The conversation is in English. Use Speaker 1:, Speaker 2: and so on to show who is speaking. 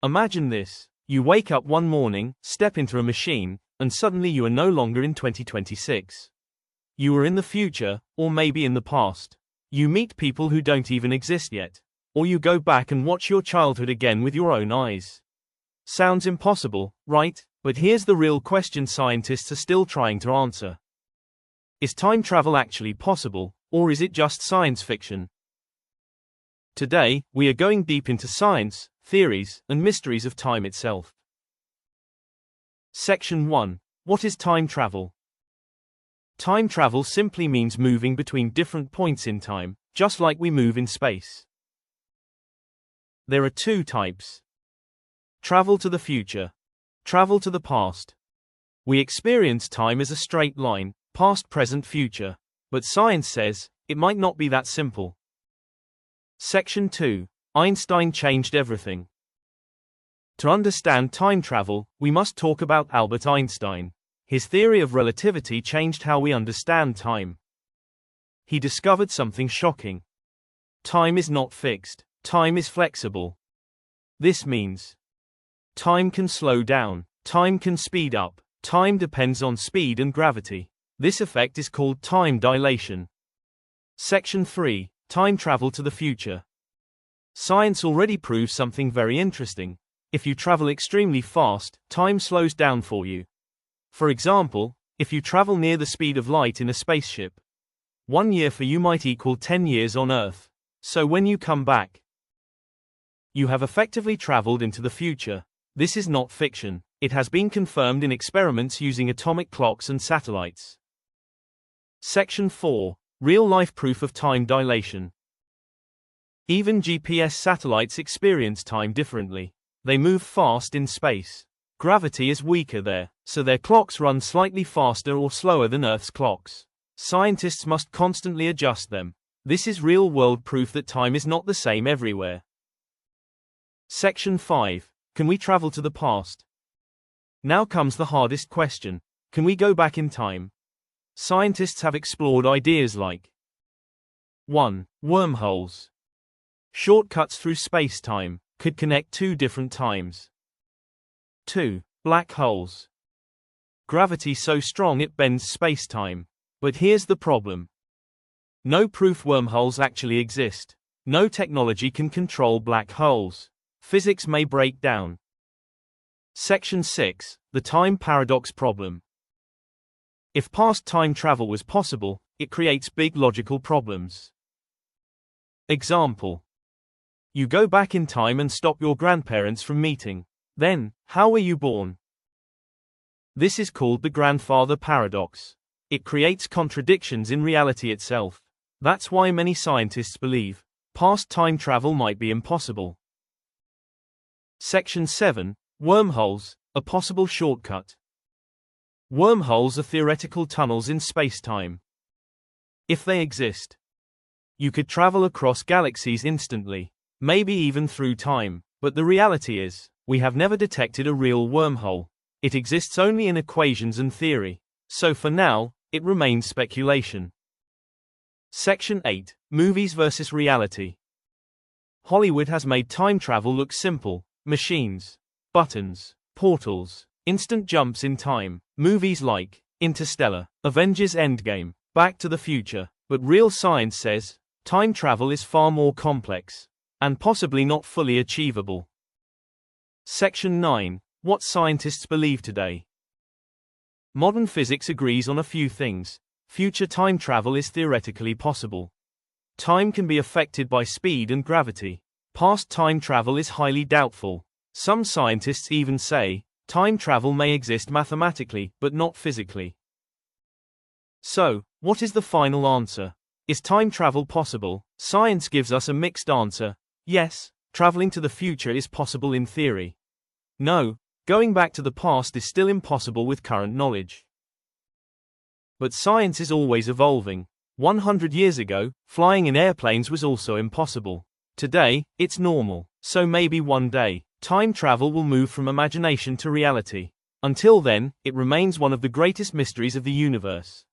Speaker 1: Imagine this. You wake up one morning, step into a machine, and suddenly you are no longer in 2026. You are in the future, or maybe in the past. You meet people who don't even exist yet. Or you go back and watch your childhood again with your own eyes. Sounds impossible, right? But here's the real question scientists are still trying to answer. Is time travel actually possible, or is it just science fiction? Today, we are going deep into science, theories, and mysteries of time itself. Section 1. What is time travel? Time travel simply means moving between different points in time, just like we move in space. There are two types. Travel to the future. Travel to the past. We experience time as a straight line, past, present, future. But science says, it might not be that simple. Section 2. Einstein changed everything. To understand time travel, we must talk about Albert Einstein. His theory of relativity changed how we understand time. He discovered something shocking. Time is not fixed. Time is flexible. This means time can slow down, time can speed up, time depends on speed and gravity. This effect is called time dilation. Section 3. Time travel to the future. Science already proves something very interesting. If you travel extremely fast, time slows down for you. For example, if you travel near the speed of light in a spaceship, 1 year for you might equal 10 years on Earth. So when you come back, you have effectively traveled into the future. This is not fiction. It has been confirmed in experiments using atomic clocks and satellites. Section 4. Real-life proof of time dilation. Even GPS satellites experience time differently. They move fast in space. Gravity is weaker there, so their clocks run slightly faster or slower than Earth's clocks. Scientists must constantly adjust them. This is real-world proof that time is not the same everywhere. Section 5. Can we travel to the past? Now comes the hardest question. Can we go back in time? Scientists have explored ideas like 1. Wormholes. Shortcuts through space-time, could connect two different times. 2. Black holes. Gravity so strong it bends space-time. But here's the problem. No proof wormholes actually exist. No technology can control black holes. Physics may break down. Section 6. The time paradox problem. If past time travel was possible, it creates big logical problems. Example. You go back in time and stop your grandparents from meeting. Then, how were you born? This is called the grandfather paradox. It creates contradictions in reality itself. That's why many scientists believe past time travel might be impossible. Section 7. Wormholes, a possible shortcut. Wormholes are theoretical tunnels in space-time. If they exist, you could travel across galaxies instantly, maybe even through time. But the reality is, we have never detected a real wormhole. It exists only in equations and theory. So for now, it remains speculation. Section 8. Movies versus reality. Hollywood has made time travel look simple. Machines, buttons, portals, instant jumps in time. Movies like Interstellar, Avengers Endgame, Back to the Future. But real science says, time travel is far more complex, and possibly not fully achievable. Section 9. What scientists believe today. Modern physics agrees on a few things. Future time travel is theoretically possible. Time can be affected by speed and gravity. Past time travel is highly doubtful. Some scientists even say, time travel may exist mathematically, but not physically. So, what is the final answer? Is time travel possible? Science gives us a mixed answer. Yes, traveling to the future is possible in theory. No, going back to the past is still impossible with current knowledge. But science is always evolving. 100 years ago, flying in airplanes was also impossible. Today, it's normal. So maybe one day, time travel will move from imagination to reality. Until then, it remains one of the greatest mysteries of the universe.